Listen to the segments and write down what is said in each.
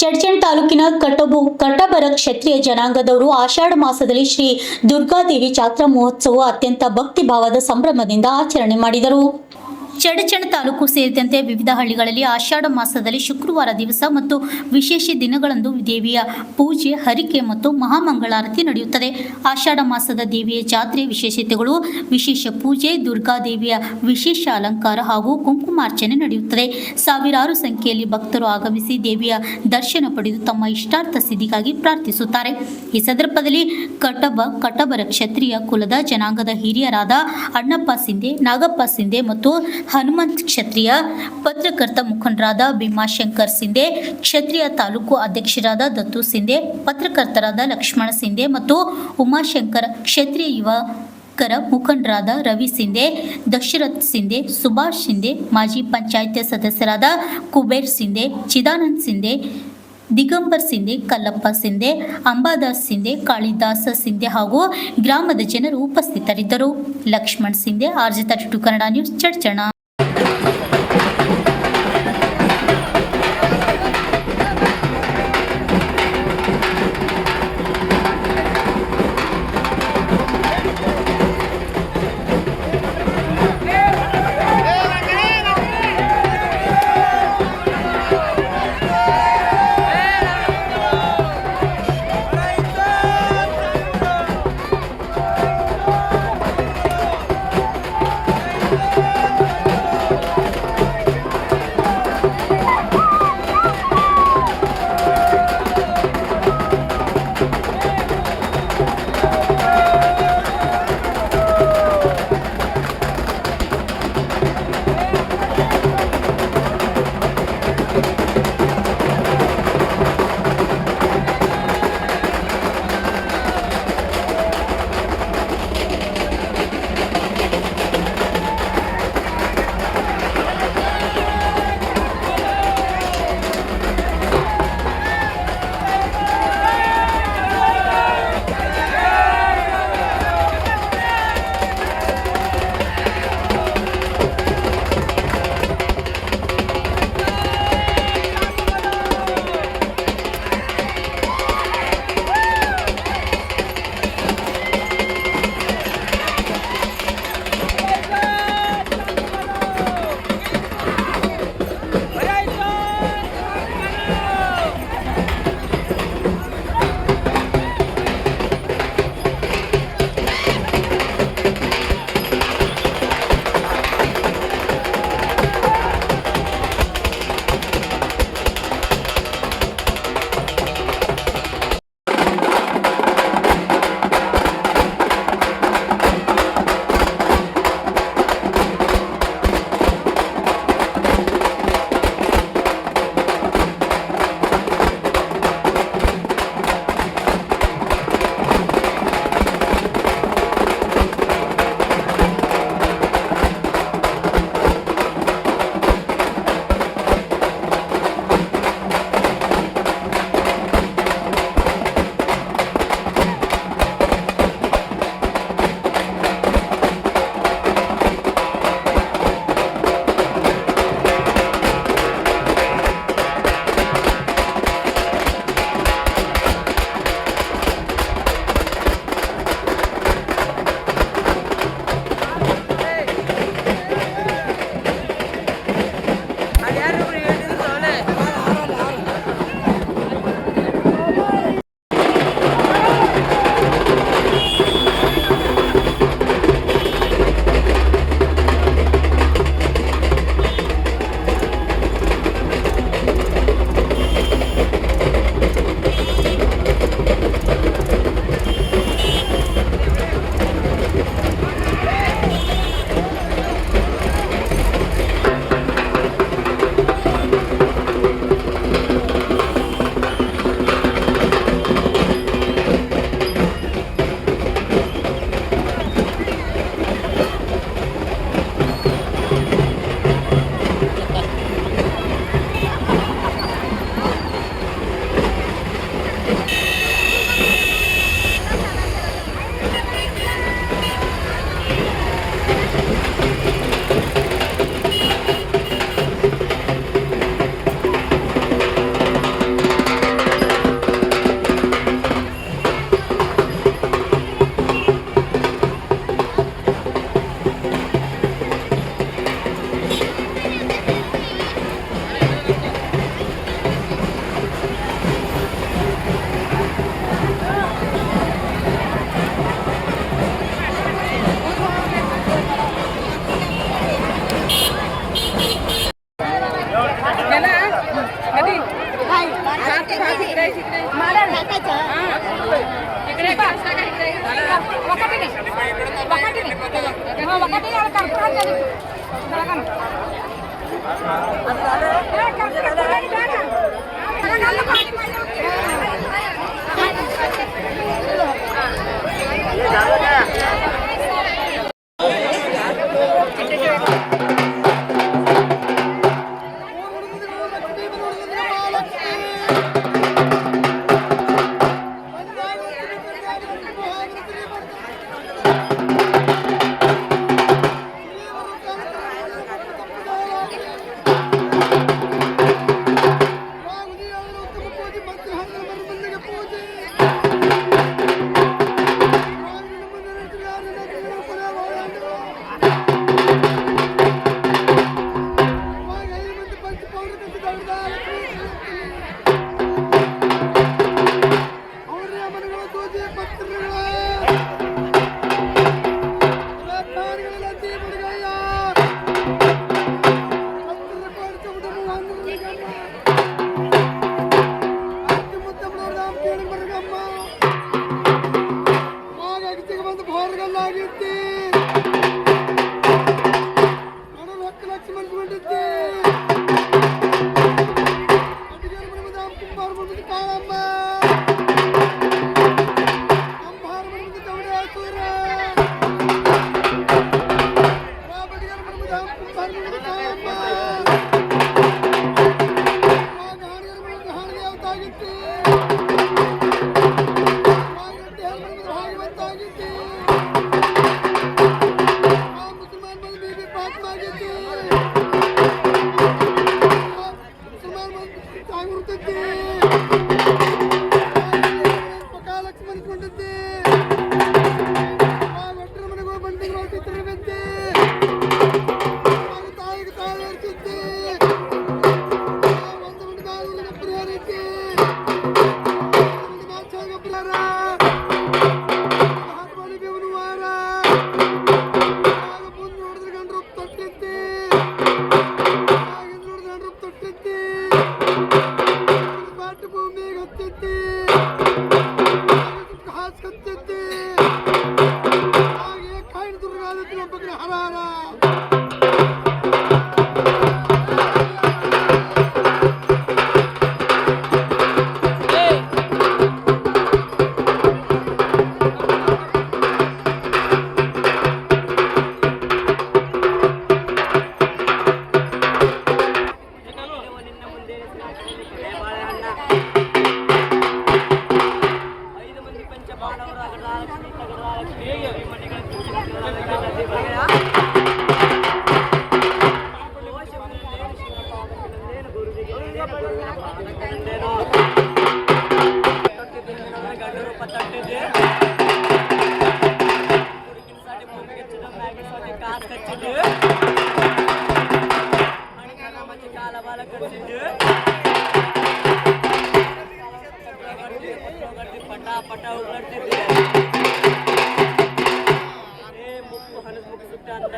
ಚಡ್ಚಣ್ ತಾಲೂಕಿನ ಕಟಬರ ಕ್ಷತ್ರಿಯ ಜನಾಂಗದವರು ಆಷಾಢ ಮಾಸದಲ್ಲಿ ಶ್ರೀ ದುರ್ಗಾದೇವಿ ಜಾತ್ರಾ ಮಹೋತ್ಸವ ಅತ್ಯಂತ ಭಕ್ತಿ ಭಾವದ ಸಂಭ್ರಮದಿಂದ ಆಚರಣೆ ಮಾಡಿದರು. ಚಡಚಣ ತಾಲೂಕು ಸೇರಿದಂತೆ ವಿವಿಧ ಹಳ್ಳಿಗಳಲ್ಲಿ ಆಷಾಢ ಮಾಸದಲ್ಲಿ ಶುಕ್ರವಾರ ದಿವಸ ಮತ್ತು ವಿಶೇಷ ದಿನಗಳಂದು ದೇವಿಯ ಪೂಜೆ, ಹರಿಕೆ ಮತ್ತು ಮಹಾಮಂಗಳಾರತಿ ನಡೆಯುತ್ತದೆ. ಆಷಾಢ ಮಾಸದ ದೇವಿಯ ಜಾತ್ರೆ ವಿಶೇಷತೆಗಳು: ವಿಶೇಷ ಪೂಜೆ, ದುರ್ಗಾದೇವಿಯ ವಿಶೇಷ ಅಲಂಕಾರ ಹಾಗೂ ಕುಂಕುಮಾರ್ಚನೆ ನಡೆಯುತ್ತದೆ. ಸಾವಿರಾರು ಸಂಖ್ಯೆಯಲ್ಲಿ ಭಕ್ತರು ಆಗಮಿಸಿ ದೇವಿಯ ದರ್ಶನ ಪಡೆದು ತಮ್ಮ ಇಷ್ಟಾರ್ಥ ಸಿದ್ಧಿಗಾಗಿ ಪ್ರಾರ್ಥಿಸುತ್ತಾರೆ. ಈ ಸಂದರ್ಭದಲ್ಲಿ ಕಟಬರ ಕ್ಷತ್ರಿಯ ಕುಲದ ಜನಾಂಗದ ಹಿರಿಯರಾದ ಅಣ್ಣಪ್ಪ ಸಿಂಧೆ, ನಾಗಪ್ಪ ಸಿಂಧೆ ಮತ್ತು ಹನುಮಂತ್ ಕ್ಷತ್ರಿಯ, ಪತ್ರಕರ್ತ ಮುಖಂಡರಾದ ಭೀಮಾಶಂಕರ್ ಸಿಂಧೆ, ಕ್ಷತ್ರಿಯ ತಾಲೂಕು ಅಧ್ಯಕ್ಷರಾದ ದತ್ತು ಸಿಂಧೆ, ಪತ್ರಕರ್ತರಾದ ಲಕ್ಷ್ಮಣ ಸಿಂಧೆ ಮತ್ತು ಉಮಾಶಂಕರ್, ಕ್ಷತ್ರಿಯ ಯುವಕರ ಮುಖಂಡರಾದ ರವಿ ಸಿಂಧೆ, ದಶರಥ್ ಸಿಂಧೆ, ಸುಭಾಷ್ ಸಿಂಧೆ, ಮಾಜಿ ಪಂಚಾಯತ್ ಸದಸ್ಯರಾದ ಕುಬೇರ್ ಸಿಂಧೆ, ಚಿದಾನಂದ್ ಸಿಂಧೆ, ದಿಗಂಬರ್ ಸಿಂಧೆ, ಕಲ್ಲಪ್ಪ ಸಿಂಧೆ, ಅಂಬಾದಾಸ್ ಸಿಂಧೆ, ಕಾಳಿದಾಸ ಸಿಂಧೆ ಹಾಗೂ ಗ್ರಾಮದ ಜನರು ಉಪಸ್ಥಿತರಿದ್ದರು. Lakshman Shinde, RJ32 Kannada news, Chadchan.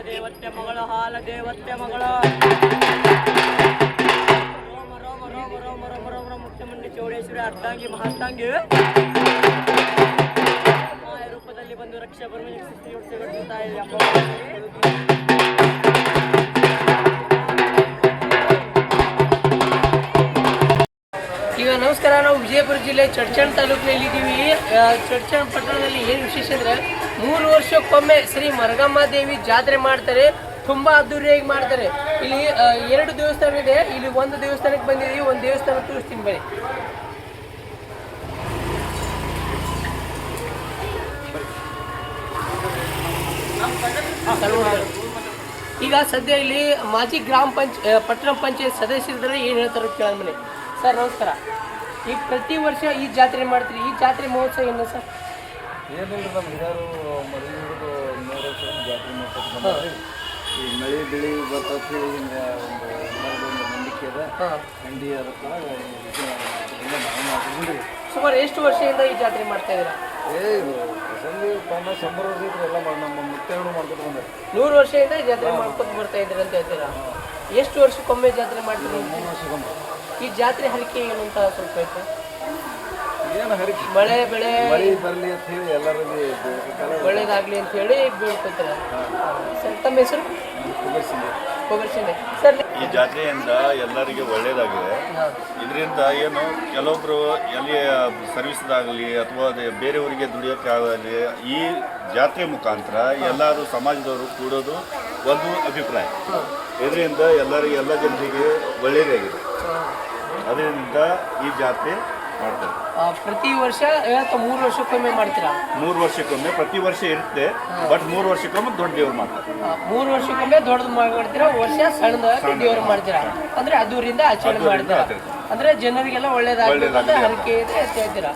ದೇವತೆ ಮಗಳು ಹಾಲ ದೇವತೆ ಮಗಳು ರೋಮ ರೋಮ ರೋಮ ರೋಮ ರೋಮ ರೋಮ ಮುಖ್ಯಮಂತ್ರಿ ಚೌಡೇಶ್ವರಿ ಅರ್ಧಾಂಗಿ ಮಹಾತ್ಮಾಂಗಿ ಮಾಯ ರೂಪದಲ್ಲಿ ಬಂದು ರಕ್ಷಾ ತಾಯಿ ಈಗ ನಮಸ್ಕಾರ. ನಾವು ವಿಜಯಪುರ ಜಿಲ್ಲೆ ಚಡ್ಚಣ ತಾಲೂಕಿನಲ್ಲಿ ಇದ್ದೀವಿ. ಚಡ್ಚಣ ಪಟ್ಟಣದಲ್ಲಿ ಏನು ವಿಶೇಷ ಅಂದರೆ 3 ವರ್ಷಕ್ಕೊಮ್ಮೆ ಶ್ರೀ ಮರಗಮ್ಮ ದೇವಿ ಜಾತ್ರೆ ಮಾಡ್ತಾರೆ. ತುಂಬ ಅದ್ದೂರಿಯಾಗಿ ಮಾಡ್ತಾರೆ. ಇಲ್ಲಿ 2 ದೇವಸ್ಥಾನ ಇದೆ. ಇಲ್ಲಿ ಒಂದು ದೇವಸ್ಥಾನಕ್ಕೆ ಬಂದಿದ್ದೀವಿ. ಒಂದು ದೇವಸ್ಥಾನ ತೋರಿಸ್ತೀನಿ ಬನ್ನಿ. ಈಗ ಸದ್ಯ ಇಲ್ಲಿ ಮಾಜಿ ಪಟ್ಟಣ ಪಂಚಾಯತ್ ಸದಸ್ಯರಿದ್ರೆ ಏನು ಹೇಳ್ತಾರೆ ಕೇಳೋಣ ಬನ್ನಿ. ಸರ್ ನಮಸ್ಕಾರ. ಈಗ ಪ್ರತಿ ವರ್ಷ ಈ ಜಾತ್ರೆ ಮಾಡ್ತೀರಿ. ಈ ಜಾತ್ರೆ ಮಹೋತ್ಸವ ಏನು ಸರ್? ಏನಿಲ್ಲ, ನಮ್ಮ ಹಿರಿಯರು ಮದುವೆ 3 ವರ್ಷ ಜಾತ್ರೆ ಮಾಡ್ತಾರೆ. ಈ ಮಳೆ ಬೆಳೆ ಬರ್ತೈತಿ, ಹಿಂಗೆ ಒಂದು ನಂಬಿಕೆ ಅದ. ಹಂಡಿ ಅದಕ್ಕೆ ನಾವು ಮಾಡ್ತೀವಿ. ಸುಮಾರು ಎಷ್ಟು ವರ್ಷದಿಂದ ಈ ಜಾತ್ರೆ ಮಾಡ್ತಾ ಇದ್ದೀರಾ? ಇದು ಪ್ರಸಂಗಿ 100 ವರ್ಷ ಇದ್ರೆ ಎಲ್ಲ ನಮ್ಮ ಮುತ್ತೇನು ಮಾಡ್ಕೊತ ಬಂದ್ರೆ 100 ವರ್ಷದಿಂದ ಜಾತ್ರೆ ಮಾಡ್ಕೊಂಡು ಬರ್ತಾ ಇದ್ದೀರಿ ಅಂತ ಹೇಳ್ತೀರಾ? ಎಷ್ಟು ವರ್ಷಕ್ಕೊಮ್ಮೆ ಜಾತ್ರೆ ಮಾಡ್ತೀರಿ? 3 ವರ್ಷಕ್ಕೊಮ್ಮೆ. ಈ ಜಾತ್ರೆ ಹರಕೆ ಏನು ಅಂತ ಸ್ವಲ್ಪ ಐತೆ? ಏನು ಹರಿಕೆ ಮಳೆ ಬೆಳೆ ಮಳೆ ಬರಲಿ ಅಂತ ಹೇಳಿ ಎಲ್ಲರಿಗೂ ಬೇಡ್ಬೇಕಲ್ಲ. ಒಳ್ಳೇದಾಗ್ಲಿ ಅಂತ ಹೇಳಿ ಬೀಳ್ಕೊತಾರೆ. ಸರ್ ತಮ್ಮ ಹೆಸರು? ಕುಬರ್ಸಿಂದೆ. ಕೊಗರ್ಸಿಂದೆ. ಸರ್ ಈ ಜಾತ್ರೆಯಿಂದ ಎಲ್ಲರಿಗೆ ಒಳ್ಳೆಯದಾಗಿದೆ. ಇದರಿಂದ ಏನು ಕೆಲವೊಬ್ಬರು ಎಲ್ಲಿ ಸರ್ವಿಸ್ದಾಗಲಿ ಅಥವಾ ಬೇರೆಯವರಿಗೆ ದುಡಿಯೋಕ್ಕೆ ಆಗಲಿ ಈ ಜಾತ್ರೆ ಮುಖಾಂತರ ಎಲ್ಲರೂ ಸಮಾಜದವರು ಕೂಡೋದು ಒಂದು ಅಭಿಪ್ರಾಯ. ಇದರಿಂದ ಎಲ್ಲ ಜನರಿಗೆ ಒಳ್ಳೆಯದಾಗಿದೆ. ಅದರಿಂದ ಈ ಜಾತ್ರೆ ಮಾಡ್ತಾರೆ. ಪ್ರತಿ ವರ್ಷ 3 ವರ್ಷಕ್ಕೊಮ್ಮೆ ಮಾಡ್ತೀರಾ? 3 ವರ್ಷಕ್ಕೊಮ್ಮೆ, ಪ್ರತಿ ವರ್ಷ ಇರುತ್ತೆ, ಬಟ್ 3 ವರ್ಷಕ್ಕೊಮ್ಮೆ ದೊಡ್ಡ ದೇವ್ರು ಮಾಡ್ತಾರೆ. 3 ವರ್ಷಕ್ಕೊಮ್ಮೆ ದೊಡ್ಡದು ಮಾಡ್ತೀರಾ, ವರ್ಷ ಸಣ್ಣದಾಗಿ ದೇವರು ಮಾಡ್ತೀರಾ, ಅಂದ್ರೆ ಅದೂರಿಂದ ಆಚರಣೆ ಮಾಡ್ತೀರಾ, ಅಂದ್ರೆ ಜನರಿಗೆಲ್ಲ ಒಳ್ಳೇದಾಗಲಿ ಅಂತ ಹರಕೆ ಇದೆ ಅಂತ ಹೇಳ್ತೀರಾ.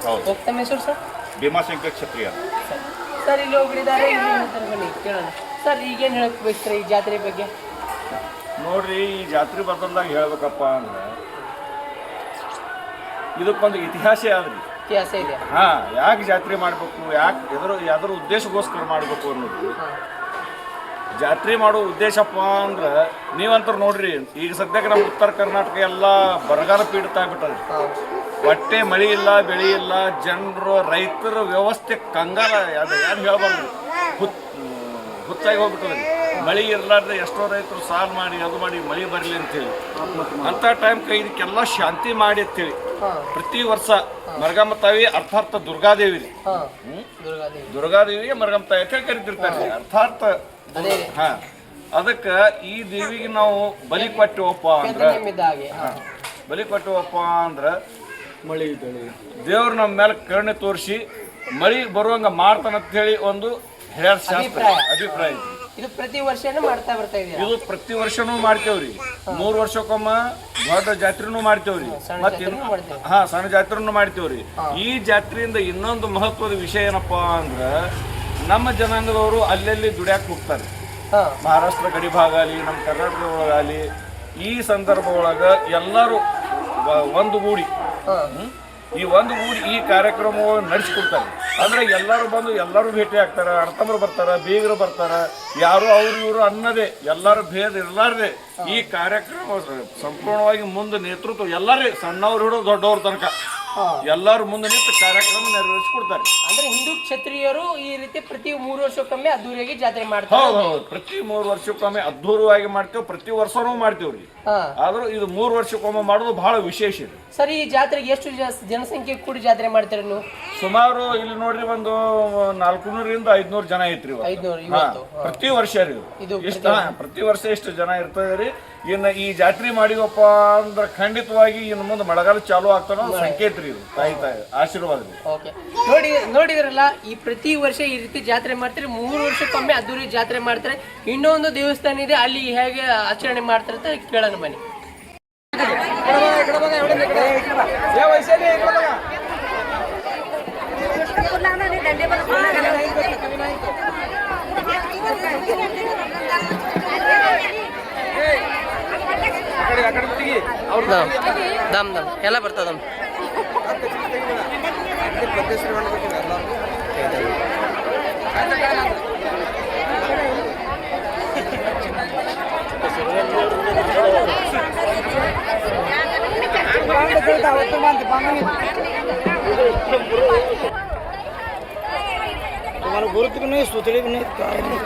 ತಮ್ಮ ಹೆಸರು ಸರ್? ಭೀಮಾಶಂಕರ್ ಕ್ಷತ್ರಿಯ. ಸರ್ ಇಲ್ಲಿ ಒಬ್ಬರಿದ್ದಾರೆ, ಬನ್ನಿ ಕೇಳೋಣ. ಸರ್ ಈಗೇನು ಹೇಳಕ್ ಬಯಸ್ತಾರೆ ಈ ಜಾತ್ರೆ ಬಗ್ಗೆ? ನೋಡ್ರಿ, ಈ ಜಾತ್ರೆ ಬದಲಾಗಿ ಹೇಳ್ಬೇಕಪ್ಪ ಅಂದ್ರೆ ಇದಕ್ಕೊಂದು ಇತಿಹಾಸ ಆದ್ರಿ. ಇತಿಹಾಸ ಇದೆ. ಯಾಕೆ ಜಾತ್ರೆ ಮಾಡಬೇಕು, ಯಾವ್ದ್ರ ಉದ್ದೇಶಕ್ಕೋಸ್ಕರ ಮಾಡಬೇಕು ಅನ್ನೋದು. ಜಾತ್ರೆ ಮಾಡೋ ಉದ್ದೇಶಪ್ಪ ಅಂದ್ರೆ ನೀವಂತರು ನೋಡ್ರಿ, ಈಗ ಸದ್ಯಕ್ಕೆ ನಮ್ಮ ಉತ್ತರ ಕರ್ನಾಟಕ ಎಲ್ಲ ಬರಗಾಲ ಪೀಡಿತ ಆಗ್ಬಿಟ್ಟದ್ರಿ. ಹೊಟ್ಟೆ ಮಳೆ ಇಲ್ಲ, ಬೆಳೆ ಇಲ್ಲ, ಜನರು ರೈತರ ವ್ಯವಸ್ಥೆ ಕಂಗಾಲ, ಯಾರು ಹೇಳ್ಬಾರ್ದು, ಹುಚ್ಚಾಗಿ ಹೋಗ್ಬಿಟ್ಟದ್ರಿ. ಮಳೆ ಇರಲಾರ್ದೆ ಎಷ್ಟೋ ರೈತರು ಸಾಲ ಮಾಡಿ ಅದು ಮಾಡಿ ಮಳೆ ಬರಲಿ ಅಂತೇಳಿ ಅಂಥ ಟೈಮ್ಗೆ ಇದಕ್ಕೆಲ್ಲ ಶಾಂತಿ ಮಾಡಿ ಅಂತೇಳಿ ಪ್ರತಿ ವರ್ಷ ಮರಗಮ್ಮ ತಾಯಿ ಅರ್ಥಾರ್ಥ ದುರ್ಗಾದೇವಿ ರೀ. ದುರ್ಗಾದೇವಿಗೆ ಮರಗಮ್ಮ ತಾಯಿ ಅಂತ ಕರಿತಿರ್ತಾರೆ ಅರ್ಥಾರ್ಥ. ಅದಕ್ಕೆ ಈ ದೇವಿಗೆ ನಾವು ಬಲಿ ಕೊಟ್ಟಿವಪ್ಪ ಅಂದ್ರೆ ಮಳೆ ಬೆಳೆ ದೇವ್ರು ನಮ್ಮ ಮೇಲೆ ಕರುಣೆ ತೋರಿಸಿ ಮಳಿ ಬರುವಂಗ ಮಾಡ್ತಾನಂತ ಹೇಳಿ ಒಂದು ಶಾಸ್ತ್ರ ಅಭಿಪ್ರಾಯ. ಇದು ಪ್ರತಿ ವರ್ಷನೂ ಮಾಡ್ತಾ ಬರ್ತಾ ಇದೀವಿ. ಇದು ಪ್ರತಿ ವರ್ಷನೂ ಮಾಡ್ತೇವ್ರಿ. 3 ವರ್ಷಕ್ಕೊಮ್ಮ ದೊಡ್ಡ ಜಾತ್ರೆನೂ ಮಾಡ್ತೇವ್ರಿ, ಮತ್ತೆ ಸಣ್ಣ ಜಾತ್ರೆನೂ ಮಾಡ್ತೇವ್ರಿ. ಈ ಜಾತ್ರೆಯಿಂದ ಇನ್ನೊಂದು ಮಹತ್ವದ ವಿಷಯ ಏನಪ್ಪಾ ಅಂದ್ರ ನಮ್ಮ ಜನಾಂಗದವರು ಅಲ್ಲೆಲ್ಲಿ ದುಡ್ಯಾಕ್ ಹೋಗ್ತಾರೆ. ಮಹಾರಾಷ್ಟ್ರ ಗಡಿ ಭಾಗ ಆಗಲಿ, ನಮ್ಮ ಕರ್ನಾಟಕ ಒಳಗಾಗಲಿ, ಈ ಸಂದರ್ಭ ಒಳಗ ಎಲ್ಲರೂ ಒಂದುಗೂಡಿ ಈ ಕಾರ್ಯಕ್ರಮವನ್ನು ನಡೆಸಿಕೊಡ್ತಾರೆ. ಅಂದ್ರೆ ಎಲ್ಲರೂ ಬಂದು ಎಲ್ಲರೂ ಭೇಟಿ ಆಗ್ತಾರೆ, ಅಣ್ಣತಮ್ಮರು ಬರ್ತಾರ, ಬೀಗರು ಬರ್ತಾರ, ಯಾರು ಅವ್ರು ಇವರು ಅನ್ನದೇ ಎಲ್ಲರೂ ಭೇದ ಇರಲಾರ್ದೆ ಈ ಕಾರ್ಯಕ್ರಮ ಸಂಪೂರ್ಣವಾಗಿ ಮುಂದೆ ನೇತೃತ್ವ ಎಲ್ಲರೇ ಸಣ್ಣವ್ರು ಹಿಡಿದು ದೊಡ್ಡವ್ರ ತನಕ ಎಲ್ಲರೂ ಮುಂದೆ ನಿಂತು ಕಾರ್ಯಕ್ರಮ ನೆರವೇರಿಸಿಕೊಡ್ತಾರೆ. ಅಂದ್ರೆ ಹಿಂದೂ ಕ್ಷತ್ರಿಯರು ಈ ರೀತಿ ಪ್ರತಿ 3 ವರ್ಷಕ್ಕೊಮ್ಮೆ ಅದ್ದೂರಿಯಾಗಿ ಜಾತ್ರೆ ಮಾಡ್ತಾರೆ. ಹೌದು, ಪ್ರತಿ 3 ವರ್ಷಕ್ಕೊಮ್ಮೆ ಅದ್ದೂರವಾಗಿ ಮಾಡ್ತೇವೆ, ಪ್ರತಿ ವರ್ಷನೂ ಮಾಡ್ತೇವ್ರಿ. ಆದ್ರೂ ಇದು 3 ವರ್ಷಕ್ಕೊಮ್ಮೆ ಮಾಡೋದು ಬಹಳ ವಿಶೇಷ ಇದೆ. ಸರಿ, ಈ ಜಾತ್ರೆಗೆ ಎಷ್ಟು ಜನಸಂಖ್ಯೆ ಕೂಡಿ ಜಾತ್ರೆ ಮಾಡ್ತಾರೆ ನೀವು? ಸುಮಾರು ಇಲ್ಲಿ ನೋಡ್ರಿ ಒಂದು 400ರಿಂದ 500 ಜನ ಐತ್ರಿ. 500 ಪ್ರತಿ ವರ್ಷ ರೀ ಇದು. ಪ್ರತಿ ವರ್ಷ ಇಷ್ಟು ಜನ ಇರ್ತದೆ. ಇನ್ನು ಈ ಜಾತ್ರೆ ಮಾಡಿವಪ್ಪ ಅಂದ್ರೆ ಖಂಡಿತವಾಗಿ ಇನ್ನು ಮುಂದೆ ಮಳೆಗಾಲ ಚಾಲು ಆಗ್ತಾನೋ ಸಂಕೇತ ರೀ ಇದು. ತಾಯಿ ಆಶೀರ್ವಾದ ರೀ. ನೋಡಿದ್ರಲ್ಲ, ಈ ಪ್ರತಿ ವರ್ಷ ಈ ರೀತಿ ಜಾತ್ರೆ ಮಾಡ್ತಾರೆ. 3 ವರ್ಷಕ್ಕೊಮ್ಮೆ ಅದ್ದೂರಿ ಜಾತ್ರೆ ಮಾಡ್ತಾರೆ. ಇನ್ನೊಂದು ದೇವಸ್ಥಾನ ಇದೆ, ಅಲ್ಲಿ ಹೇಗೆ ಆಚರಣೆ ಮಾಡ್ತಾರೆ ಅಂತ ಕೇಳೋಣ ಬನ್ನಿ. ದಮ್ ಎಲ್ಲ ಬರ್ತದ. तुम्हाला गुरुत्व नाही, सुतळी नाही, काय नाही.